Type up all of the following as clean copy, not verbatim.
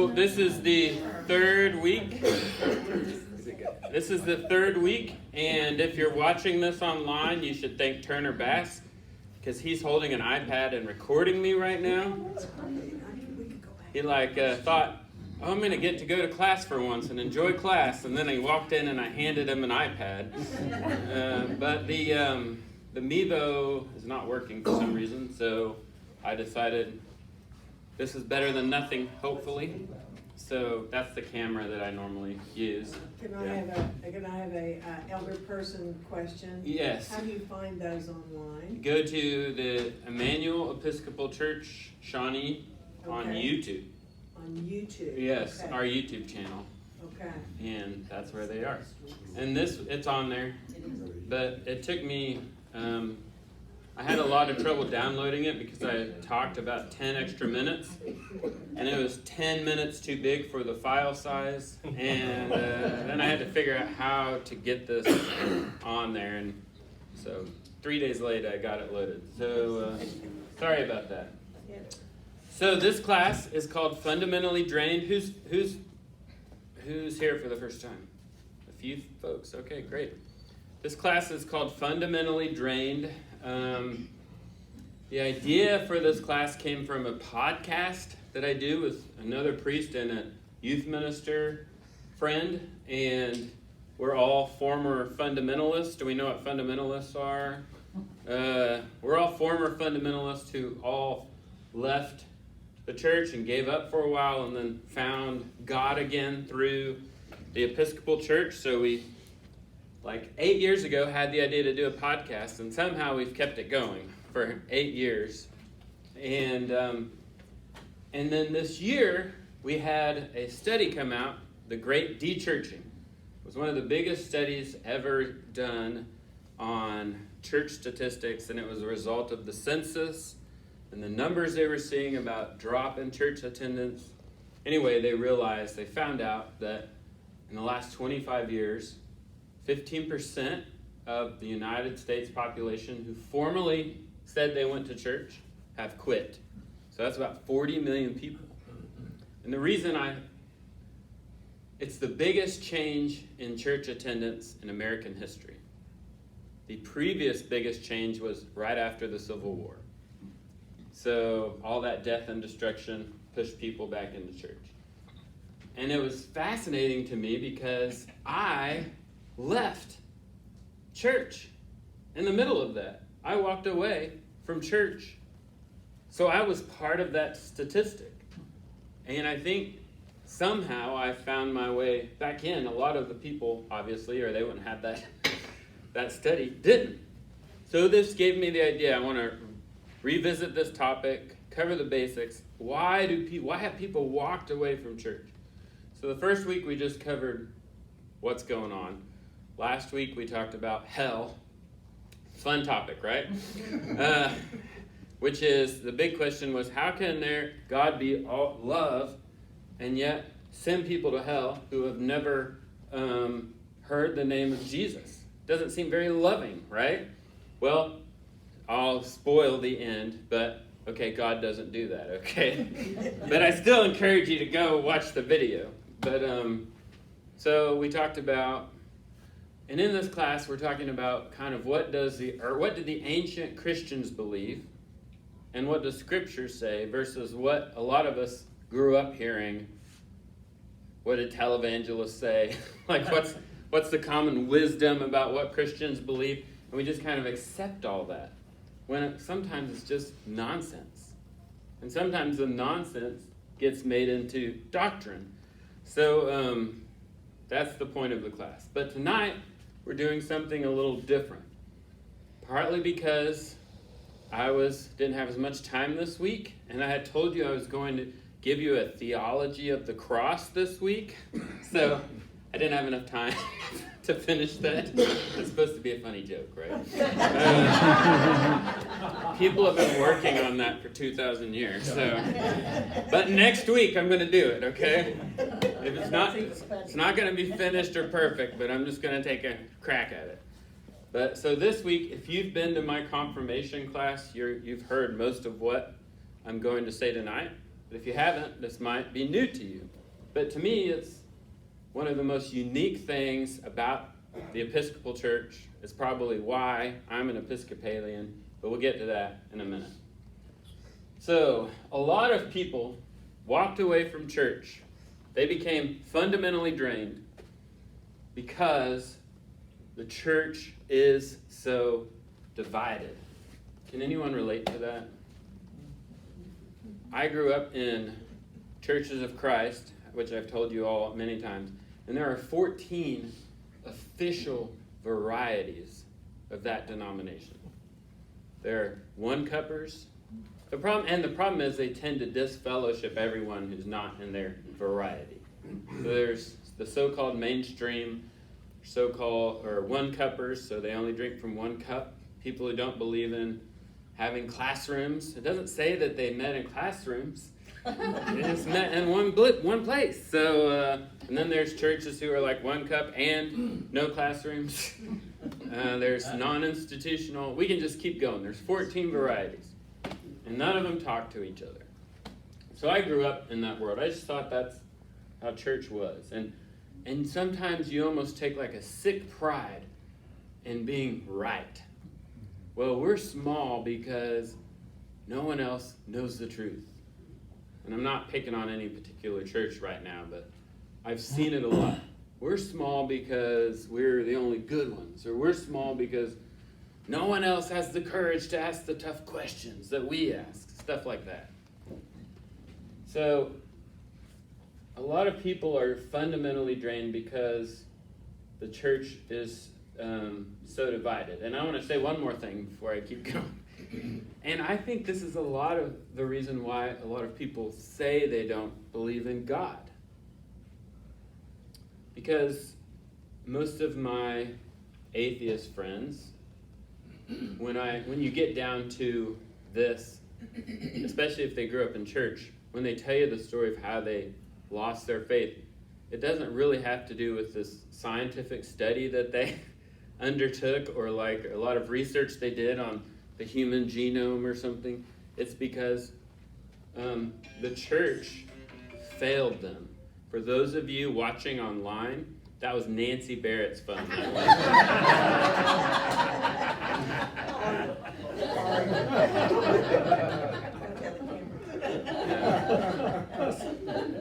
So this is the third week. This is the third week, and if you're watching this online, you should thank Turner Bass, because he's holding an iPad and recording me right now. He thought, oh, I'm going to get to go to class for once and enjoy class, and then he walked in and I handed him an iPad. But the Mevo is not working for some reason, so I decided this is better than nothing, hopefully. So that's the camera that I normally use. Can I have a elder person question? Yes. How do you find those online? Go to the Emmanuel Episcopal Church, Shawnee, on YouTube. On YouTube? Yes, okay. Our YouTube channel. Okay. And that's where they are. And it's on there. But it took me, I had a lot of trouble downloading it because I talked about 10 extra minutes. And it was 10 minutes too big for the file size. And then I had to figure out how to get this on there. And so 3 days later, I got it loaded. So sorry about that. So this class is called Fundamentally Drained. Who's here for the first time? A few folks. Okay, great. This class is called Fundamentally Drained. The idea for this class came from a podcast that I do with another priest and a youth minister friend, and we're all former fundamentalists. Do we know what fundamentalists are? We're all former fundamentalists who all left the church and gave up for a while and then found God again through the Episcopal Church. So we, 8 years ago, had the idea to do a podcast, and somehow we've kept it going for 8 years. And then this year, we had a study come out, The Great Dechurching. It was one of the biggest studies ever done on church statistics, and it was a result of the census and the numbers they were seeing about drop in church attendance. Anyway, they found out that in the last 25 years, 15% of the United States population who formerly said they went to church have quit. So that's about 40 million people. And the reason it's the biggest change in church attendance in American history. The previous biggest change was right after the Civil War. So all that death and destruction pushed people back into church. And it was fascinating to me because I left church in the middle of that. I walked away from church. So I was part of that statistic. And I think somehow I found my way back in. A lot of the people, obviously, or they wouldn't have that study, didn't. So this gave me the idea. I want to revisit this topic, cover the basics. Why have people walked away from church? So the first week we just covered what's going on. Last week we talked about hell. Fun topic, right? Which is, the big question was, how can God be all love and yet send people to hell who have never heard the name of Jesus? Doesn't seem very loving, right? Well, I'll spoil the end, but okay, God doesn't do that, okay? But I still encourage you to go watch the video. But so we talked about, and in this class we're talking about kind of what did the ancient Christians believe, and what does Scripture say versus what a lot of us grew up hearing. What did televangelists say? What's the common wisdom about what Christians believe? And we just kind of accept all that. When sometimes it's just nonsense. And sometimes the nonsense gets made into doctrine. So that's the point of the class. But tonight, we're doing something a little different. Partly because I didn't have as much time this week, and I had told you I was going to give you a theology of the cross this week. So I didn't have enough time to finish that. It's supposed to be a funny joke, right? People have been working on that for 2,000 years. So, but next week I'm going to do it, okay? If it's not going to be finished or perfect, but I'm just going to take a crack at it. But so this week, if you've been to my confirmation class, you've heard most of what I'm going to say tonight. But if you haven't, this might be new to you. But to me, it's one of the most unique things about the Episcopal Church. It's probably why I'm an Episcopalian, but we'll get to that in a minute. So, a lot of people walked away from church. They became fundamentally drained because the church is so divided. Can anyone relate to that? I grew up in Churches of Christ, which I've told you all many times, and there are 14 official varieties of that denomination. There are one-cuppers. The problem is they tend to disfellowship everyone who's not in their variety. So there's the so-called mainstream, or one-cuppers, so they only drink from one cup. People who don't believe in having classrooms. It doesn't say that they met in classrooms. They just met in one place. So, and then there's churches who are like one cup and no classrooms. There's non-institutional. We can just keep going. There's 14 varieties. And none of them talk to each other. So I grew up in that world. I just thought that's how church was. And sometimes you almost take like a sick pride in being right. Well, we're small because no one else knows the truth. And I'm not picking on any particular church right now, but I've seen it a lot. We're small because we're the only good ones, or we're small because no one else has the courage to ask the tough questions that we ask, stuff like that. So, a lot of people are fundamentally drained because the church is so divided. And I want to say one more thing before I keep going. And I think this is a lot of the reason why a lot of people say they don't believe in God. Because most of my atheist friends, when you get down to this, especially if they grew up in church, when they tell you the story of how they lost their faith, it doesn't really have to do with this scientific study that they undertook or like a lot of research they did on the human genome or something. It's because the church failed them. For those of you watching online, that was Nancy Barrett's phone.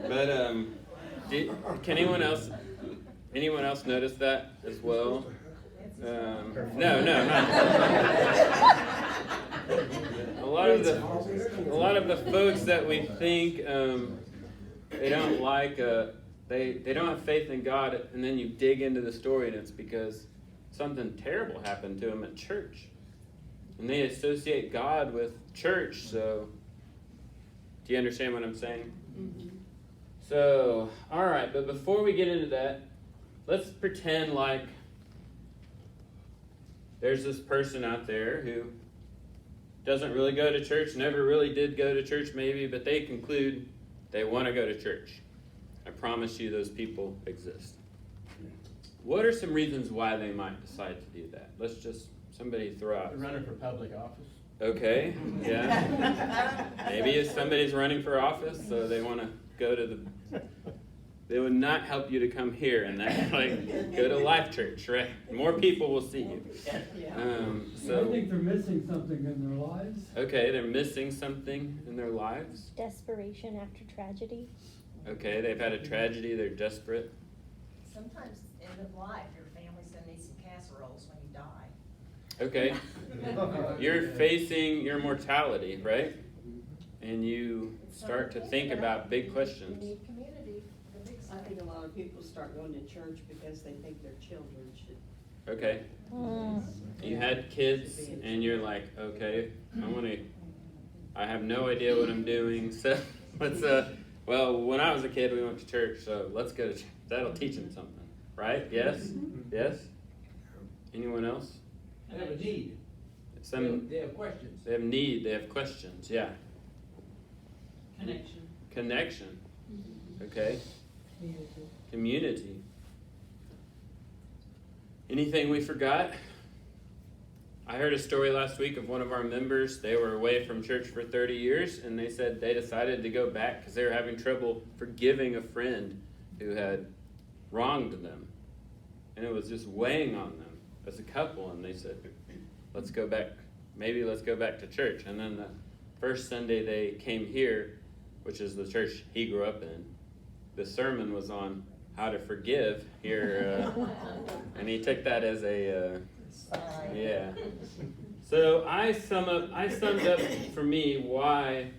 But can anyone else notice that as well? No, not. A lot of the folks that we think they don't like, they don't have faith in God, and then you dig into the story, and it's because something terrible happened to them at church, and they associate God with church. So, do you understand what I'm saying? Mm-hmm. So, all right, but before we get into that, let's pretend like there's this person out there who doesn't really go to church, never really did go to church maybe, but they conclude they want to go to church. I promise you those people exist. What are some reasons why they might decide to do that? Let's just, somebody throw out. They're running for public office. Okay, yeah. Maybe if somebody's running for office, so they want to go to they would not help you to come here and that, like, go to Life Church, right? More people will see you. I think they're missing something in their lives. Okay, they're missing something in their lives. Desperation after tragedy. Okay, they've had a tragedy, they're desperate. Sometimes end of life, your family send me some casseroles when you die. Okay. You're facing your mortality, right? And you start to think about big questions. You need community. I think a lot of people start going to church because they think their children should. Okay. You had kids and you're like, okay, I have no idea what I'm doing, so let's, well, when I was a kid, we went to church, so let's go to church. That'll teach them something, right? Yes? Yes? Anyone else? They have a need. They have questions. They have need, they have questions, yeah. Connection. Okay. Community. Anything we forgot? I heard a story last week of one of our members. They were away from church for 30 years, and they said they decided to go back because they were having trouble forgiving a friend who had wronged them. And it was just weighing on them as a couple, and they said, let's go back to church. And then the first Sunday they came here, which is the church he grew up in, the sermon was on how to forgive here, and he took that as a, yeah. So I summed up for me why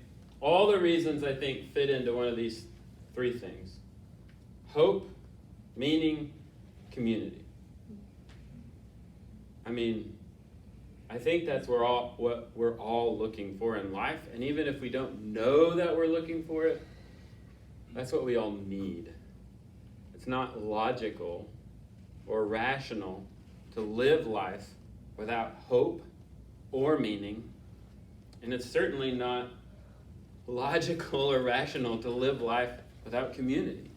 all the reasons I think fit into one of these three things: hope, meaning, community. I mean, I think that's what we're all looking for in life, and even if we don't know that we're looking for it, that's what we all need. It's not logical or rational to live life without hope or meaning, and it's certainly not logical or rational to live life without community.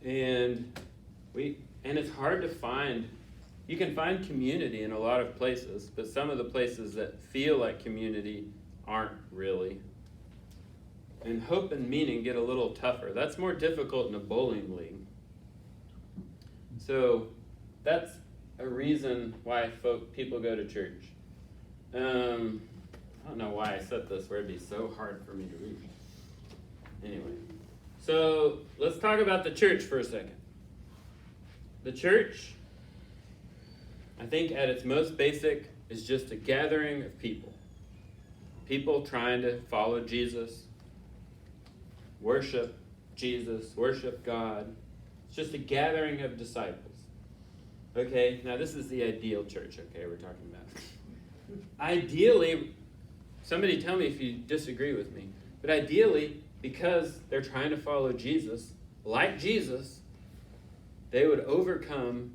And it's hard to find. You can find community in a lot of places, but some of the places that feel like community aren't really. And hope and meaning get a little tougher. That's more difficult in a bowling league. So that's a reason why people go to church. I don't know why I said this where it'd be so hard for me to read. Anyway, so let's talk about the church for a second. The church, I think at its most basic, is just a gathering of people. People trying to follow Jesus, worship Jesus, worship God. It's just a gathering of disciples. Okay, now this is the ideal church, okay, we're talking about. Ideally, somebody tell me if you disagree with me, but ideally, because they're trying to follow Jesus, like Jesus, they would overcome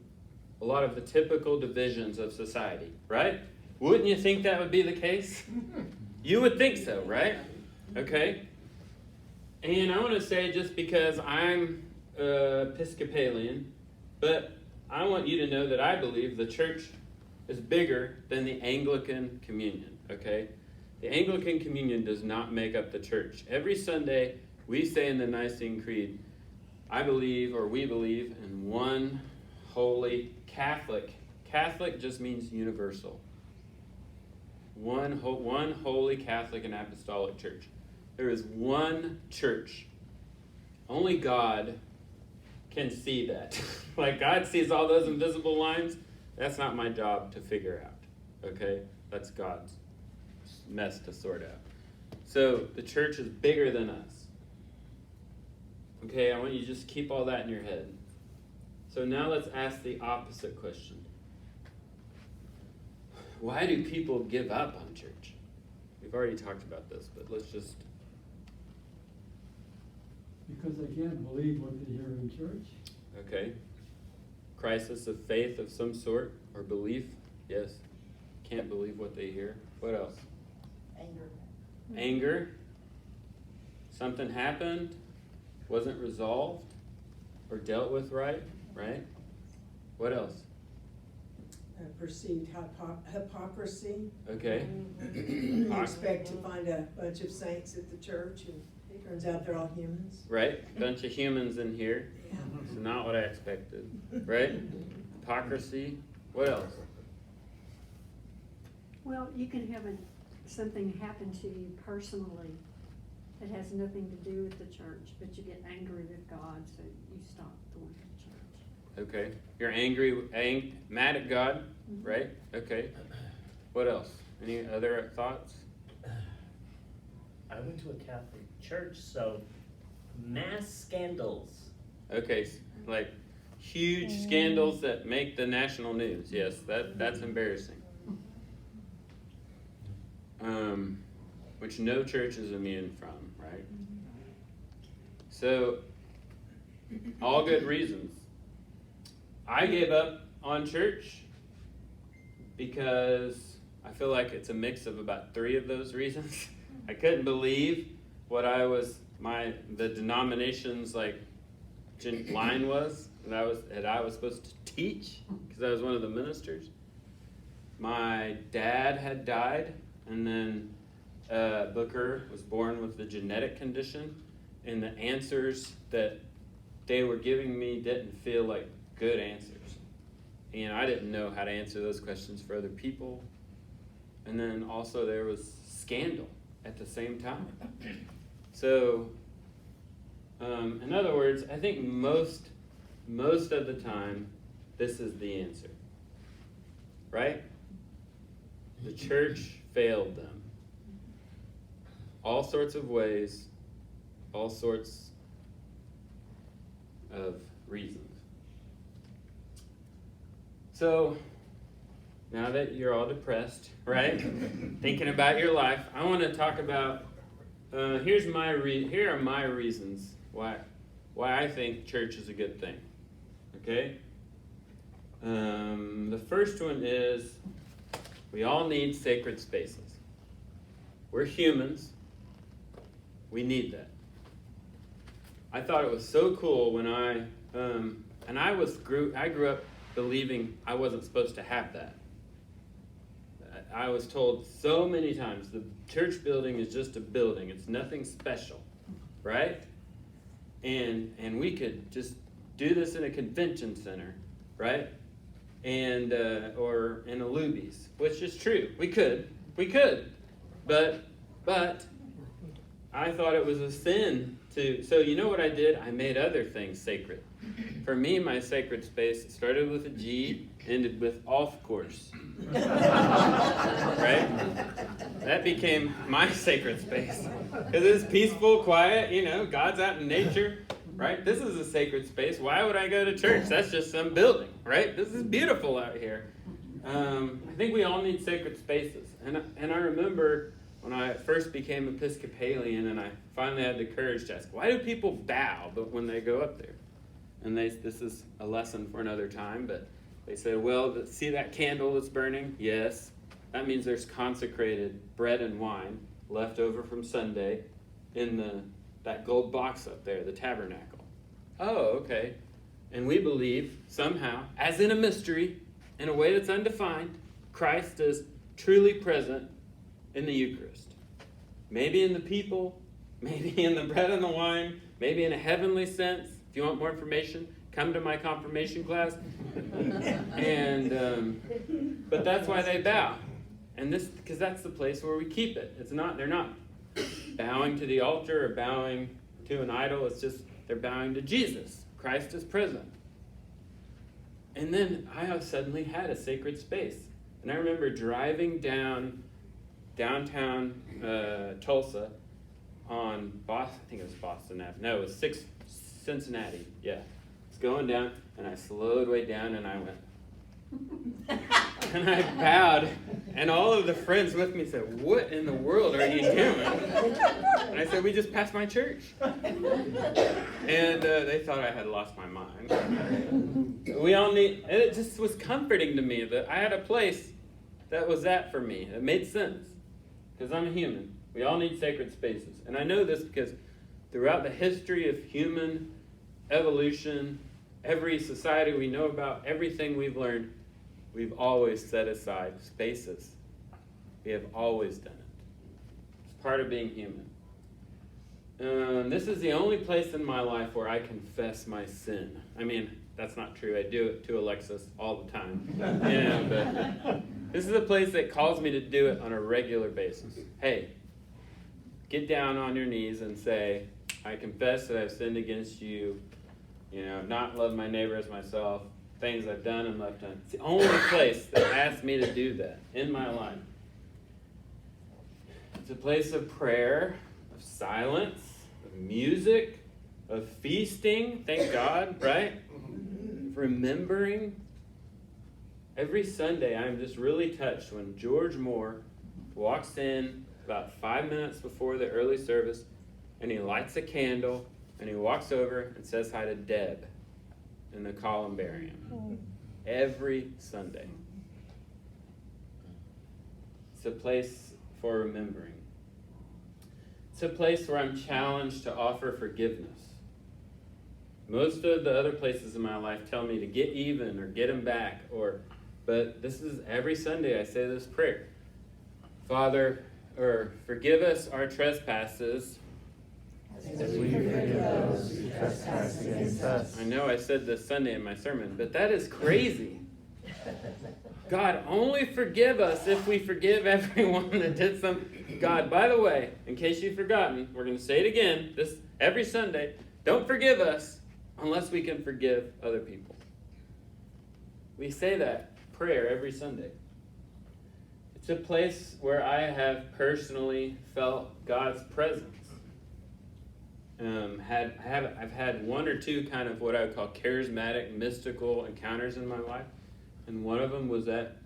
a lot of the typical divisions of society, right? Wouldn't you think that would be the case? You would think so, right? Okay. And I want to say, just because I'm Episcopalian, but I want you to know that I believe the church is bigger than the Anglican Communion, okay? The Anglican Communion does not make up the church. Every Sunday, we say in the Nicene Creed, I believe, or we believe, in one holy Catholic. Catholic just means universal. One holy Catholic and Apostolic Church. There is one church. Only God can see that. Like God sees all those invisible lines. That's not my job to figure out. Okay? That's God's mess to sort out. So the church is bigger than us. Okay, I want you to just keep all that in your head. So now let's ask the opposite question. Why do people give up on church? We've already talked about this, but let's just... Because they can't believe what they hear in church. Okay. Crisis of faith of some sort, or belief. Yes. Can't believe what they hear. What else? Anger. Anger. Something happened, wasn't resolved, or dealt with right? What else? Perceived hypocrisy. Okay. You expect to find a bunch of saints at the church, and it turns out they're all humans. Right? Bunch of humans in here. Yeah. It's not what I expected. Right? Hypocrisy. What else? Well, you can have something happen to you personally that has nothing to do with the church, but you get angry with God, so you stop going to church. Okay. You're angry, mad at God, right? Okay. What else? Any other thoughts? I went to a Catholic church, so mass scandals. Okay, like huge scandals that make the national news. Yes, that's embarrassing. Which no church is immune from, right? So, all good reasons. I gave up on church because I feel like it's a mix of about 3 of those reasons. I couldn't believe what the denomination's line was that I was supposed to teach because I was one of the ministers. my dad had died, and then Booker was born with the genetic condition, and the answers that they were giving me didn't feel like good answers. And I didn't know how to answer those questions for other people. And then also there was scandal at the same time. So, in other words, I think most of the time, this is the answer. Right? The church failed them. All sorts of ways, all sorts of reasons. So, now that you're all depressed, right? Thinking about your life, I want to talk about, here are my reasons why I think church is a good thing. Okay? The first one is, we all need sacred spaces. We're humans. We need that. I thought it was so cool when I grew up believing I wasn't supposed to have that. I was told so many times, the church building is just a building. It's nothing special, right? And we could just do this in a convention center, right? And or in a Luby's, which is true. We could, but I thought it was a sin to. So you know what I did? I made other things sacred. For me, my sacred space started with a G, ended with off course. Right? That became my sacred space. Because it's peaceful, quiet, God's out in nature, right? This is a sacred space. Why would I go to church? That's just some building, right? This is beautiful out here. I think we all need sacred spaces. And I remember when I first became Episcopalian and I finally had the courage to ask, why do people bow but when they go up there? And this is a lesson for another time, but they said, well, see that candle that's burning? Yes. That means there's consecrated bread and wine left over from Sunday in that gold box up there, the tabernacle. Oh, okay. And we believe somehow, as in a mystery, in a way that's undefined, Christ is truly present in the Eucharist. Maybe in the people, maybe in the bread and the wine, maybe in a heavenly sense. If you want more information, come to my confirmation class. But that's why they bow. And because that's the place where we keep it. They're not bowing to the altar or bowing to an idol. It's just, they're bowing to Jesus. Christ is present. And then I suddenly had a sacred space. And I remember driving downtown Tulsa on I think it was Boston Ave. No, it was Cincinnati. Yeah. It's going down, and I slowed way down, and I went. And I bowed, and all of the friends with me said, what in the world are you doing? And I said, we just passed my church. And they thought I had lost my mind. And it just was comforting to me that I had a place that was that for me. It made sense, because I'm a human. We all need sacred spaces. And I know this because throughout the history of human evolution, every society we know about, everything we've learned, we've always set aside spaces. We have always done it. It's part of being human. This is the only place in my life where I confess my sin. I mean, that's not true. I do it to Alexis all the time. But this is a place that calls me to do it on a regular basis. Hey, get down on your knees and say, I confess that I've sinned against you. I've not loved my neighbor as myself. Things I've done and left done. It's the only place that asks me to do that in my life. It's a place of prayer, of silence, of music, of feasting, thank God, right? Of remembering. Every Sunday, I'm just really touched when George Moore walks in about 5 minutes before the early service, and he lights a candle, and he walks over and says hi to Deb in the columbarium. Every Sunday. It's a place for remembering. It's a place where I'm challenged to offer forgiveness. Most of the other places in my life tell me to get even or get them back, but this is every Sunday I say this prayer. Father, or forgive us our trespasses. As we forgive those who trespass against us. I know I said this Sunday in my sermon, but that is crazy. God, only forgive us if we forgive everyone that did something. God, by the way, in case you've forgotten, we're going to say it again this every Sunday. Don't forgive us unless we can forgive other people. We say that prayer every Sunday. It's a place where I have personally felt God's presence. I've had one or two kind of what I would call charismatic, mystical encounters in my life. And one of them was at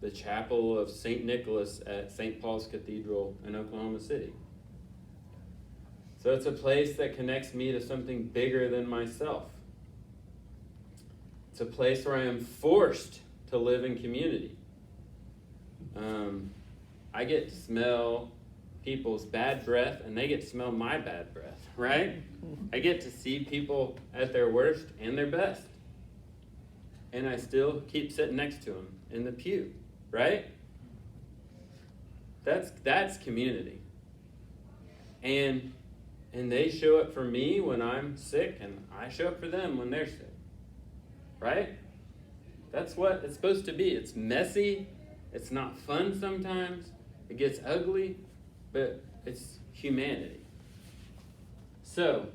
the chapel of St. Nicholas at St. Paul's Cathedral in Oklahoma City. So it's a place that connects me to something bigger than myself. It's a place where I am forced to live in community. I get to smell people's bad breath, and they get to smell my bad breath, right? I get to see people at their worst and their best. And I still keep sitting next to them in the pew, right? That's community. And they show up for me when I'm sick, and I show up for them when they're sick, right? That's what it's supposed to be. It's messy. It's not fun sometimes. It gets ugly, but it's humanity. So,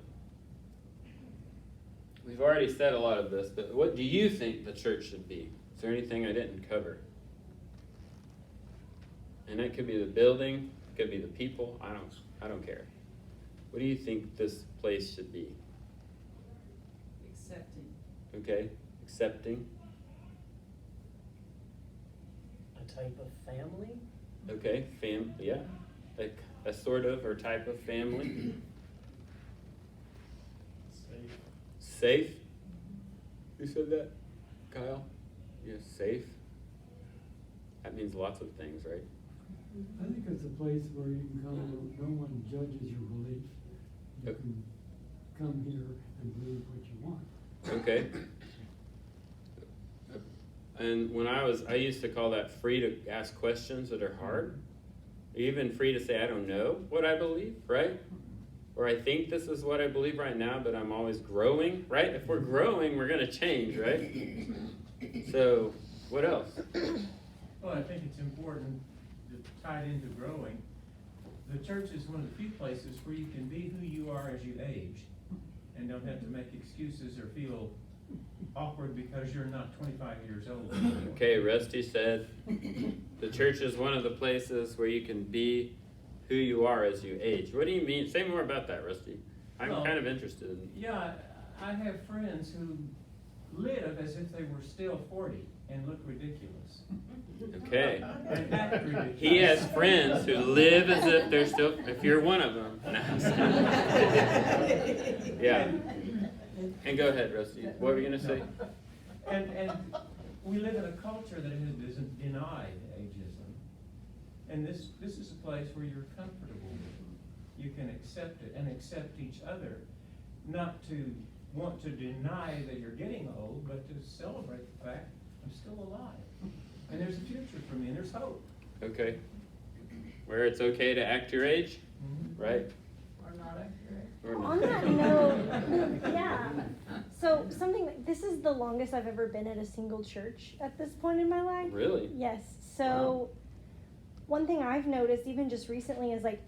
we've already said a lot of this, but what do you think the church should be? Is there anything I didn't cover? And it could be the building, it could be the people, I don't care. What do you think this place should be? Accepting. Okay, accepting. A type of family? Okay, yeah, like a sort of or type of family. Safe? Who said that? Kyle? Yeah, safe. That means lots of things, right? I think it's a place where you can come, no one judges your belief. You can come here and believe what you want. Okay. And when I used to call that free to ask questions that are hard. Even free to say, I don't know what I believe, right? Or I think this is what I believe right now, but I'm always growing, right? If we're growing, we're going to change, right? So, what else? Well, I think it's important to tie it into growing. The church is one of the few places where you can be who you are as you age and don't have to make excuses or feel awkward because you're not 25 years old anymore. Okay, Rusty said, the church is one of the places where you can be who you are as you age. What do you mean? Say more about that, Rusty. I'm Well, kind of interested in. Yeah, I have friends who live as if they were still 40 and look ridiculous. Okay. And act ridiculous. He has friends who live as if they're still, if you're one of them. No, I'm just kidding. Yeah. And go ahead, Rusty. What were you going to say? And we live in a culture that has denied ageism. And this is a place where you're comfortable with it. You can accept it and accept each other. Not to want to deny that you're getting old, but to celebrate the fact I'm still alive. And there's a future for me, and there's hope. Okay. Where it's okay to act your age, right? Or not accurate. Or On that note, yeah. So this is the longest I've ever been at a single church at this point in my life. Really? Yes. So one thing I've noticed even just recently is like,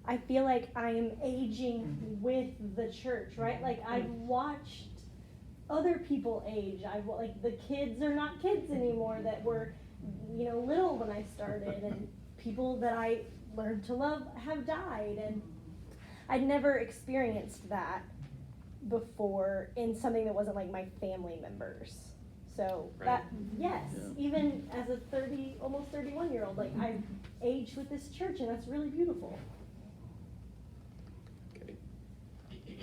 I feel like I am aging with the church, right? Like I've watched other people age. Like the kids are not kids anymore that were, little when I started, and people that I learned to love have died, and I'd never experienced that before in something that wasn't like my family members. So Right. yes, even as a almost 31-year-old, like I've aged with this church, and that's really beautiful. Okay.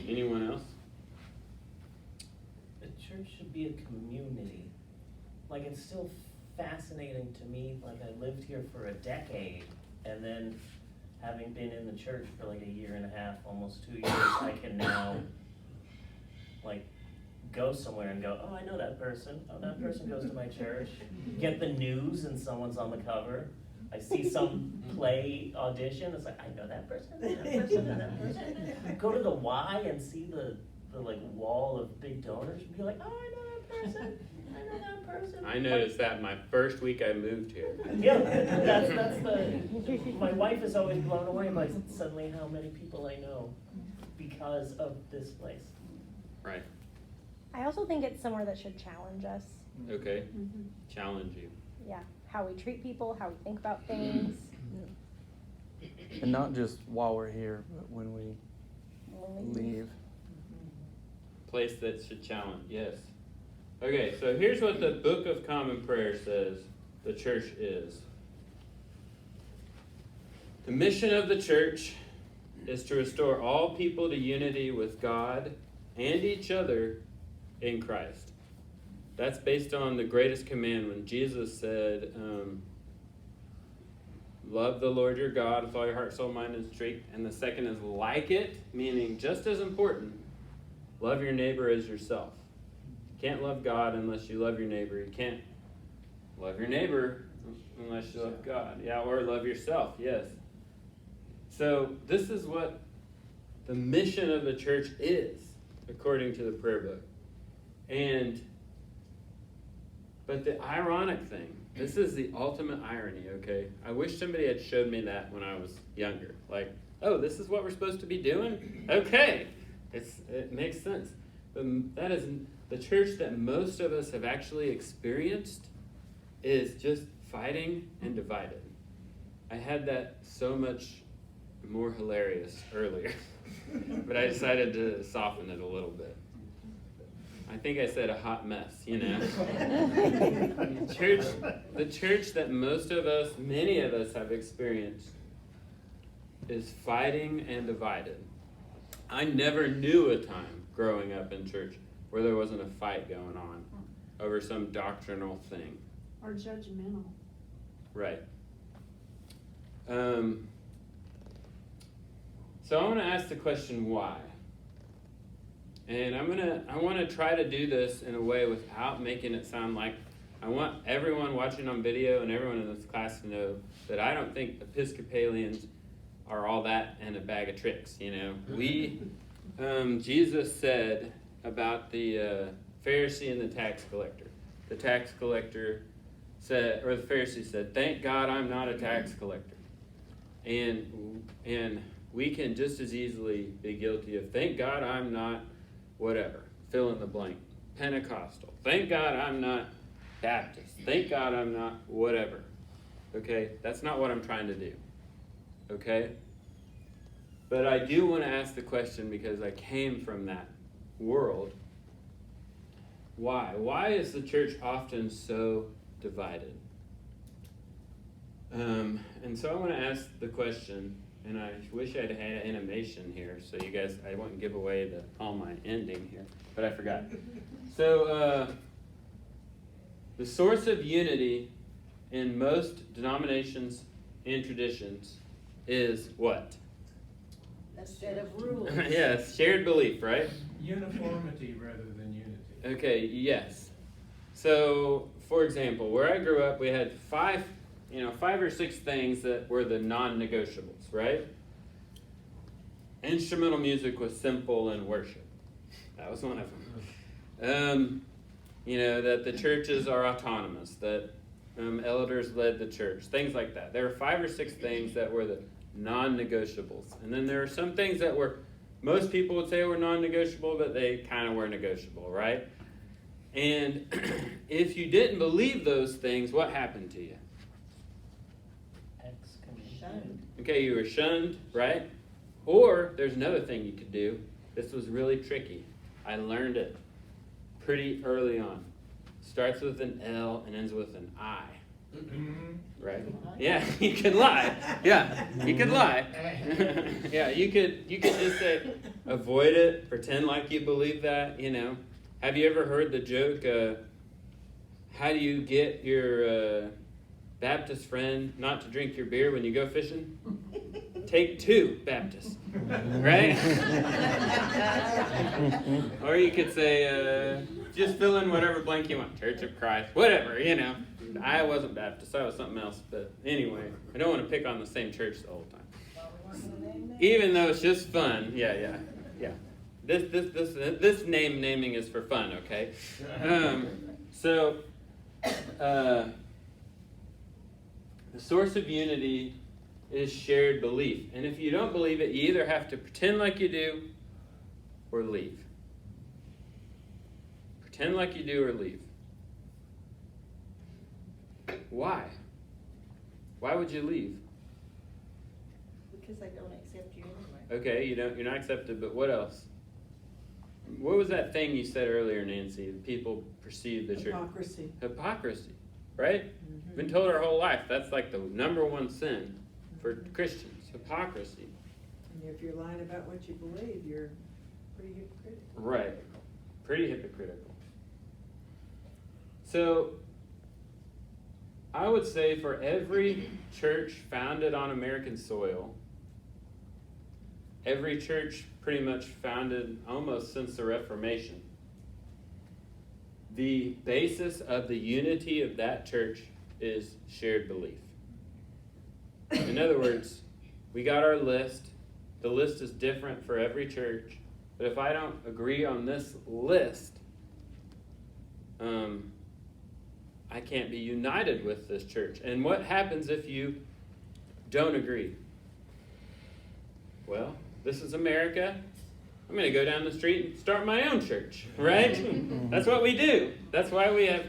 Anyone else? The church should be a community. Like, it's still fascinating to me, like I lived here for a decade, and then having been in the church for like a year and a half, almost 2 years, I can now like go somewhere and go, oh, I know that person. Oh, that person goes to my church. Get the news and someone's on the cover. I see some play audition. It's like, I know that person, and that person, and that person. Go to the Y and see the like wall of big donors and be like, oh, I know that person. I know that person. I noticed that my first week I moved here. Yeah, that's the, my wife is always blown away by suddenly how many people I know because of this place. Right. I also think it's somewhere that should challenge us. Okay. Mm-hmm. Challenge you. Yeah, how we treat people, how we think about things. And not just while we're here, but when we When we leave. Place that should challenge. Yes. Okay, so here's what the Book of Common Prayer says the church is. The mission of the church is to restore all people to unity with God and each other in Christ. That's based on the greatest command when Jesus said, love the Lord your God with all your heart, soul, mind, and strength. And the second is like it, meaning just as important, love your neighbor as yourself. You can't love God unless you love your neighbor. You can't love your neighbor unless you love God. Yeah, or love yourself, yes. So this is what the mission of the church is, according to the prayer book. But the ironic thing, this is the ultimate irony, okay? I wish somebody had showed me that when I was younger. Like, oh, this is what we're supposed to be doing? Okay, it makes sense. But that is the church that most of us have actually experienced is just fighting and divided. I had that so much more hilarious earlier, but I decided to soften it a little bit. I think I said a hot mess, you know. The church that most of us, many of us have experienced is fighting and divided. I never knew a time growing up in church where there wasn't a fight going on over some doctrinal thing. Or judgmental. Right. So I want to ask the question why. And I want to try to do this in a way without making it sound like I want everyone watching on video and everyone in this class to know that I don't think Episcopalians are all that and a bag of tricks, you know. Jesus said about the Pharisee and the tax collector. The tax collector said, or the Pharisee said, "Thank God I'm not a tax collector." And we can just as easily be guilty of, "Thank God I'm not whatever, fill in the blank, Pentecostal. Thank God I'm not Baptist. Thank God I'm not whatever." Okay, that's not what I'm trying to do. Okay? But I do want to ask the question because I came from that world. Why? Why is the church often so divided? And so I want to ask the question, and I wish I'd had animation here, so you guys, I wouldn't give away all my ending here, but I forgot. So, the source of unity in most denominations and traditions is what? A set of rules. Yes, shared belief, right? Uniformity rather than unity. Okay, yes. So, for example, where I grew up, we had 5 or 6 things that were the non-negotiables, right? Instrumental music was simple and worship. That was one of them. That the churches are autonomous, that elders led the church, things like that. There were 5 or 6 things that were the non-negotiables. And then there are some things that were, most people would say were non-negotiable, but they kind of were negotiable, right? And if you didn't believe those things, what happened to you? Excommunicated. Okay, you were shunned, right? Or there's another thing you could do. This was really tricky. I learned it pretty early on. Starts with an L and ends with an I. Right? Yeah, you can lie. Yeah, you could lie. Yeah, you could just say, avoid it, pretend like you believe that, you know. Have you ever heard the joke, how do you get your Baptist friend not to drink your beer when you go fishing? Take 2 Baptists, right? Or you could say, just fill in whatever blank you want. Church of Christ, whatever, you know. I wasn't Baptist, I was something else. But anyway, I don't want to pick on the same church the whole time. Even though it's just fun, yeah. This naming is for fun, okay? The source of unity is shared belief. And if you don't believe it, you either have to pretend like you do or leave. Pretend like you do or leave. Why? Why would you leave? Because they don't accept you anyway. Okay, you're not accepted, but what else? What was that thing you said earlier, Nancy? People perceive the church. Hypocrisy, right? We've been told our whole life that's like the number one sin for Christians, hypocrisy. And if you're lying about what you believe, you're pretty hypocritical. Right, pretty hypocritical. So, I would say for every church founded on American soil, every church pretty much founded almost since the Reformation, the basis of the unity of that church is shared belief. In other words, we got our list. The list is different for every church. But if I don't agree on this list, I can't be united with this church. And what happens if you don't agree? Well, this is America. I'm going to go down the street and start my own church, right? That's what we do. That's why we have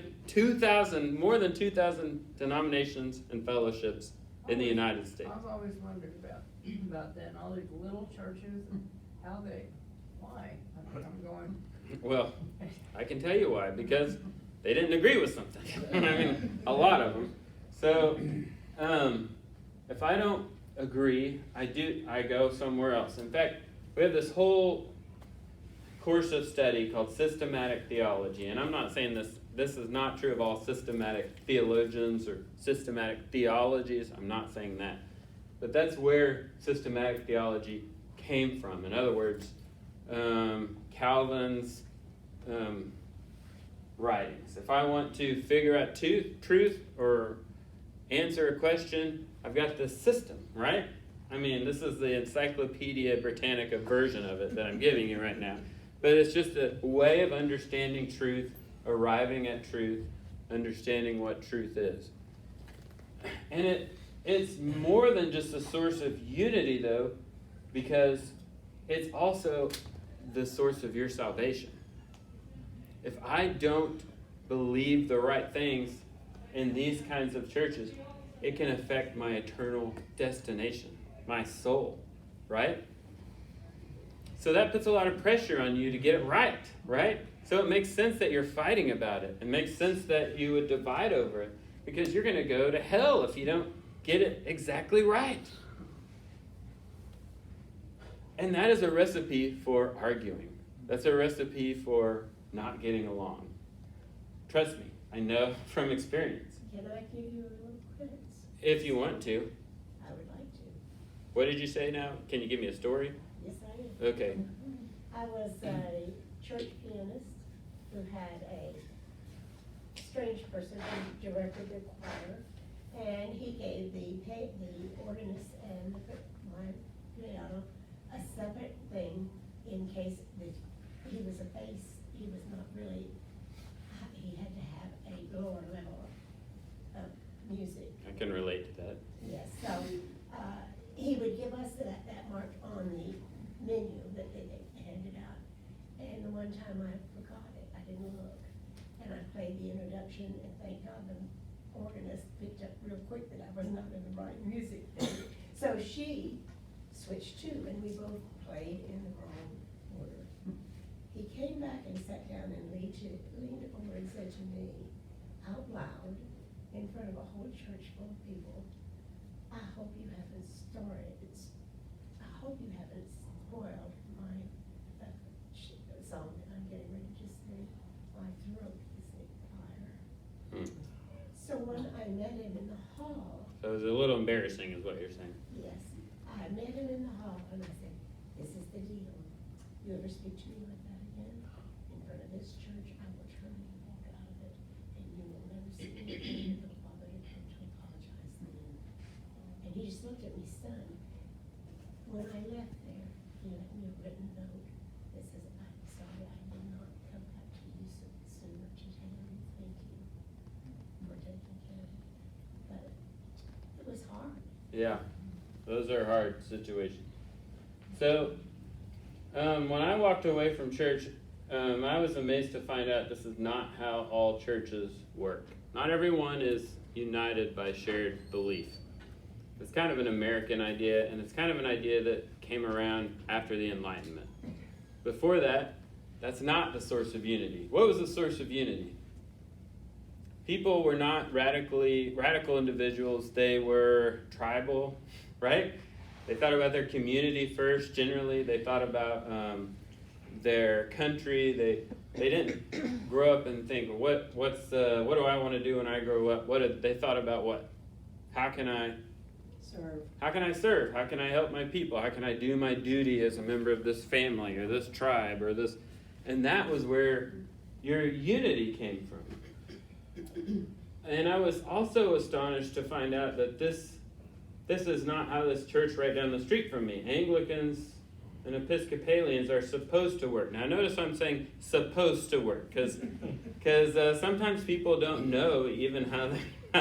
more than 2,000 denominations and fellowships in the United States. I've always wondered about that, and all these little churches, and why? I'm going. Well, I can tell you why, because they didn't agree with something. I mean, a lot of them. So, if I don't agree, I go somewhere else. In fact, we have this whole course of study called systematic theology, and I'm not saying this is not true of all systematic theologians or systematic theologies. I'm not saying that. But that's where systematic theology came from. In other words, Calvin's writings. If I want to figure out truth or answer a question, I've got this system, right? I mean, this is the Encyclopedia Britannica version of it that I'm giving you right now. But it's just a way of understanding truth, arriving at truth, understanding what truth is. And it's more than just a source of unity, though, because it's also the source of your salvation. If I don't believe the right things in these kinds of churches, it can affect my eternal destination, my soul, right? So that puts a lot of pressure on you to get it right, right? So it makes sense that you're fighting about it. It makes sense that you would divide over it, because you're going to go to hell if you don't get it exactly right. And that is a recipe for arguing. That's a recipe for not getting along. Trust me, I know from experience. Can I give you a little credits? If you want to. I would like to. What did you say now? Can you give me a story? Yes, I am. Okay. I was a church pianist who had a strange person who directed the choir, and he gave the organist and my piano a separate thing in case that he was a bass. He was not really. He had to have a lower level of music. I can relate to that. Yes, so he would give us that mark on the menu that they handed out. And the one time I forgot it, I didn't look. And I played the introduction, and thank God the organist picked up real quick that I was not in the right music. So she switched too, and we both played in the wrong order. He came back and sat down and leaned over and said to me, out loud, in front of a whole church full of people, I hope you haven't spoiled my song that I'm getting ready to sing. My throat is in fire. So when I met him in the hall. So it was a little embarrassing is what you're saying. Yes, I I met him in the hall and I said, this is the deal. You ever speak to me like that again, in front of this church, I will turn you and walk out of it, and you will never see me again until Father had come to apologize then. And he just looked at me stunned. When I left there, he left me a written note that says, I'm sorry I did not come back to you sooner to tell you thank you for taking care of me. But it was hard. Yeah, those are hard situations. So, when I walked away from church, I was amazed to find out this is not how all churches work. Not everyone is united by shared belief. It's kind of an American idea, and it's kind of an idea that came around after the Enlightenment. Before that, that's not the source of unity. What was the source of unity? People were not radical individuals. They were tribal, right? They thought about their community first. Generally, they thought about their country. They didn't grow up and think, what do I want to do when I grow up? They thought about what? How can I serve? How can I serve? How can I help my people? How can I do my duty as a member of this family or this tribe or this? And that was where your unity came from. And I was also astonished to find out that this is not how this church right down the street from me. Anglicans and Episcopalians are supposed to work. Now notice I'm saying supposed to work, because sometimes people don't know even how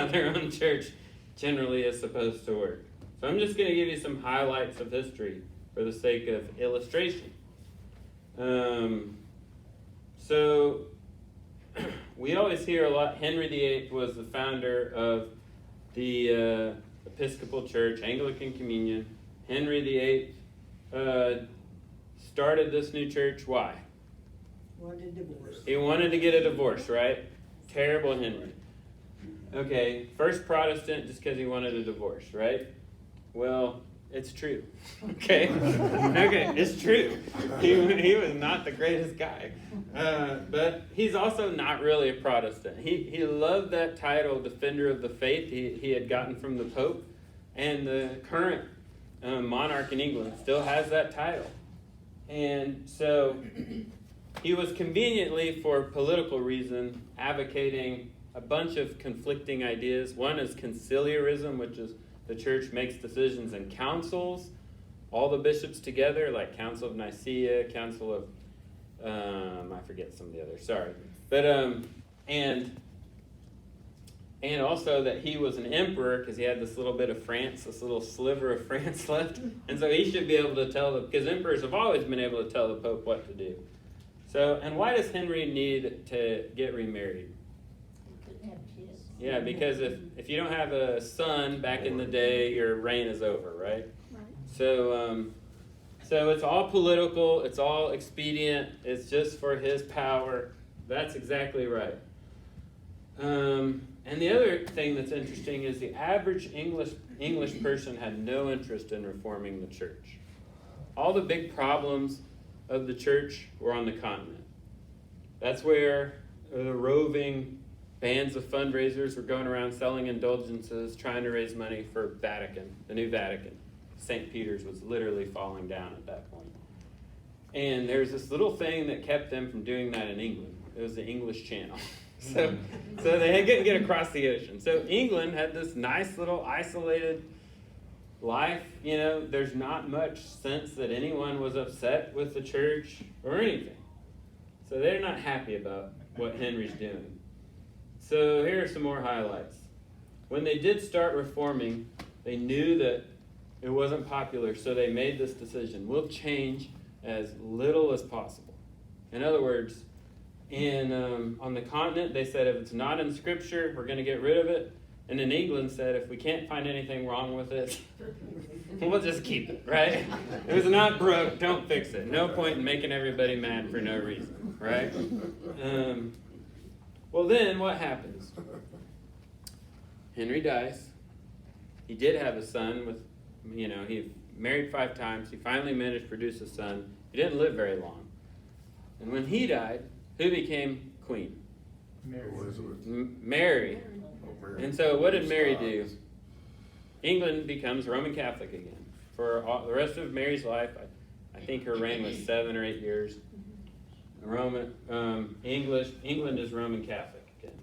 their own church generally is supposed to work. So I'm just going to give you some highlights of history for the sake of illustration. So we always hear a lot, Henry VIII was the founder of the Episcopal Church, Anglican Communion. Henry VIII started this new church. Why? Wanted divorce. He wanted to get a divorce, right? Terrible Henry. Okay, first Protestant just because he wanted a divorce, right? Well, it's true. Okay? Okay, it's true. He was not the greatest guy. But he's also not really a Protestant. He loved that title, Defender of the Faith, he had gotten from the Pope. And the current monarch in England still has that title. And so he was conveniently, for political reason, advocating a bunch of conflicting ideas. One is conciliarism, which is the church makes decisions in councils, all the bishops together, like Council of Nicaea, Council of, I forget some of the others, sorry. But, and also that he was an emperor because he had this little bit of France, this little sliver of France left. And so he should be able to tell because emperors have always been able to tell the Pope what to do. So, and why does Henry need to get remarried? Yeah, because if you don't have a son back in the day, your reign is over, right? So it's all political, it's all expedient, it's just for his power. That's exactly right. And the other thing that's interesting is the average English person had no interest in reforming the church. All the big problems of the church were on the continent. That's where the roving bands of fundraisers were going around selling indulgences, trying to raise money for Vatican, the new Vatican. St. Peter's was literally falling down at that point. And there's this little thing that kept them from doing that in England. It was the English Channel. So they couldn't get across the ocean. So England had this nice little isolated life. You know, there's not much sense that anyone was upset with the church or anything. So they're not happy about what Henry's doing. So here are some more highlights. When they did start reforming, they knew that it wasn't popular, so they made this decision. We'll change as little as possible. In other words, on the continent, they said if it's not in Scripture, we're going to get rid of it. And in England said if we can't find anything wrong with it, we'll just keep it, right? If it's not broke, don't fix it. No point in making everybody mad for no reason, right? Well, then what happens? Henry dies. He did have a son with, he married 5 times. He finally managed to produce a son. He didn't live very long. And when he died, who became queen? Mary. And so what did Mary do? England becomes Roman Catholic again. for the rest of Mary's life. I think her reign was 7 or 8 years. England is Roman Catholic again.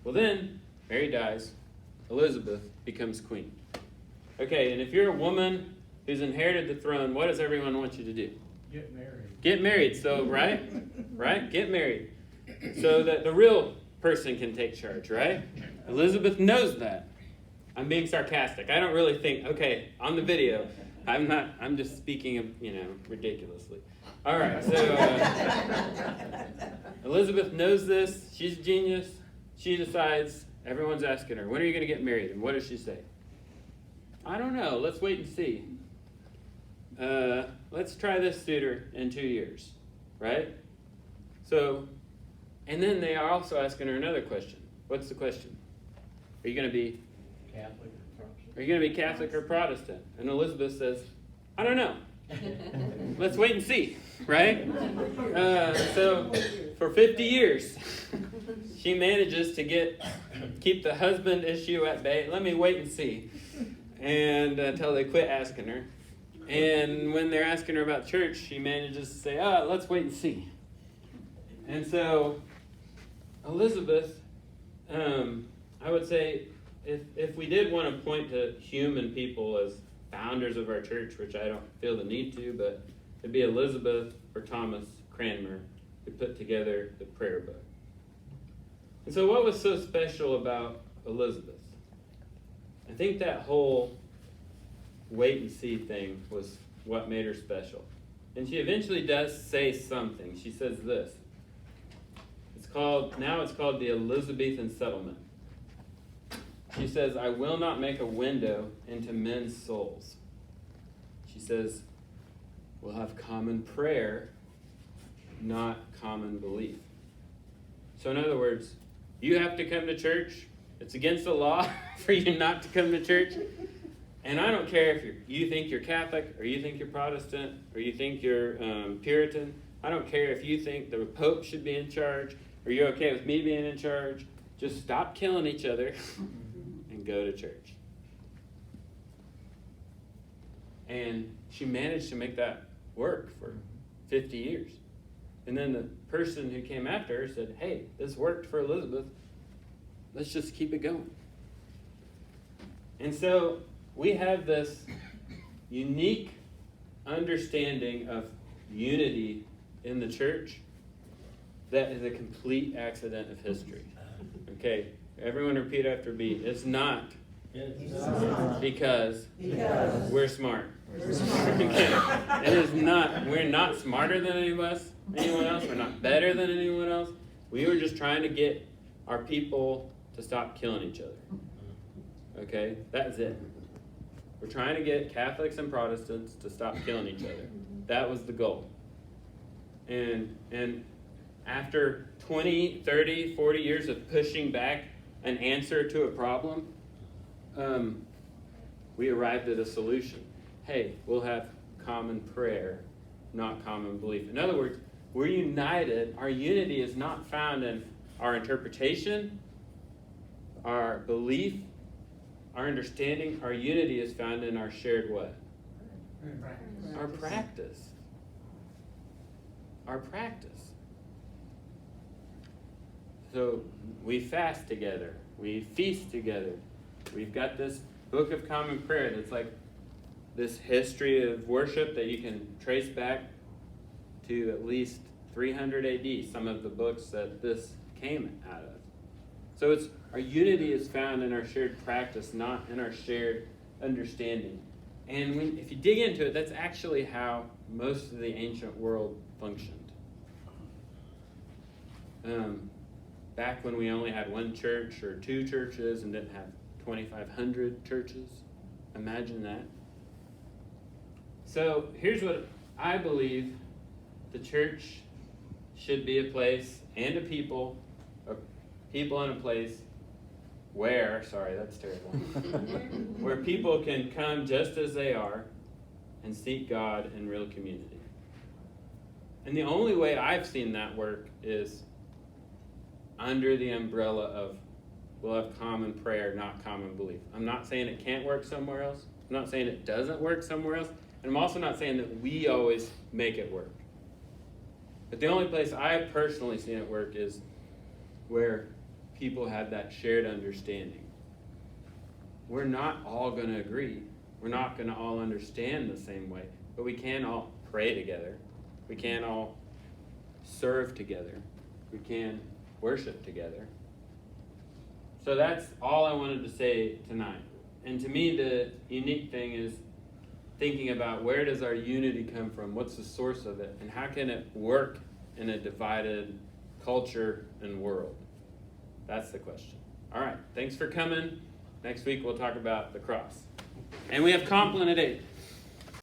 Well then, Mary dies. Elizabeth becomes queen. Okay, and if you're a woman who's inherited the throne, what does everyone want you to do? Get married. Get married. So, right? Right? Get married. So that the real person can take charge, right? Elizabeth knows that. I'm being sarcastic. I don't really think, okay, on the video, I'm just speaking, ridiculously. All right, so Elizabeth knows this. She's a genius. She decides, everyone's asking her, when are you going to get married? And what does she say? I don't know. Let's wait and see. Let's try this suitor in 2 years, right? So, and then they are also asking her another question. What's the question? Are you going to be Catholic or Protestant? Are you going to be Catholic or Protestant? And Elizabeth says, I don't know. Let's wait and see, right? So for 50 years, she manages to keep the husband issue at bay. Let me wait and see. And until they quit asking her. And when they're asking her about church, she manages to say, let's wait and see. And so Elizabeth, I would say, if we did want to point to human people as founders of our church, which I don't feel the need to, but it'd be Elizabeth or Thomas Cranmer who put together the prayer book. And so what was so special about Elizabeth? I think that whole wait and see thing was what made her special. And she eventually does say something. She says this. It's called the Elizabethan settlement. She says, I will not make a window into men's souls. She says, we'll have common prayer, not common belief. So in other words, you have to come to church. It's against the law for you not to come to church. And I don't care if you think you're Catholic, or you think you're Protestant, or you think you're Puritan. I don't care if you think the Pope should be in charge, or you're okay with me being in charge. Just stop killing each other and go to church. And she managed to make that work for 50 years. And then the person who came after her said, hey, this worked for Elizabeth. Let's just keep it going. And so we have this unique understanding of unity in the church that is a complete accident of history. Okay, everyone repeat after me. It's not. Because we're smart. Okay. It is not. We're not smarter than anyone else. We're not better than anyone else. We were just trying to get our people to stop killing each other. Okay, that's it. We're trying to get Catholics and Protestants to stop killing each other. That was the goal. And after 20, 30, 40 years of pushing back an answer to a problem, we arrived at a solution. Hey, we'll have common prayer, not common belief. In other words, we're united. Our unity is not found in our interpretation, our belief, our understanding. Our unity is found in our shared what? Our practice. Our practice. So we fast together. We feast together. We've got this book of common prayer that's like this history of worship that you can trace back to at least 300 AD, some of the books that this came out of. So our unity is found in our shared practice, not in our shared understanding. And if you dig into it, that's actually how most of the ancient world functioned. Back when we only had one church or two churches and didn't have 2,500 churches. Imagine that. So here's what I believe the church should be: a place and a people and a place where, sorry, that's terrible, where people can come just as they are and seek God in real community. And the only way I've seen that work is under the umbrella of we'll have common prayer, not common belief. I'm not saying it can't work somewhere else, I'm not saying it doesn't work somewhere else. And I'm also not saying that we always make it work. But the only place I've personally seen it work is where people have that shared understanding. We're not all going to agree. We're not going to all understand the same way. But we can all pray together. We can all serve together. We can worship together. So that's all I wanted to say tonight. And to me, the unique thing is thinking about where does our unity come from? What's the source of it? And how can it work in a divided culture and world? That's the question. All right, thanks for coming. Next week we'll talk about the cross. And we have Compline at 8.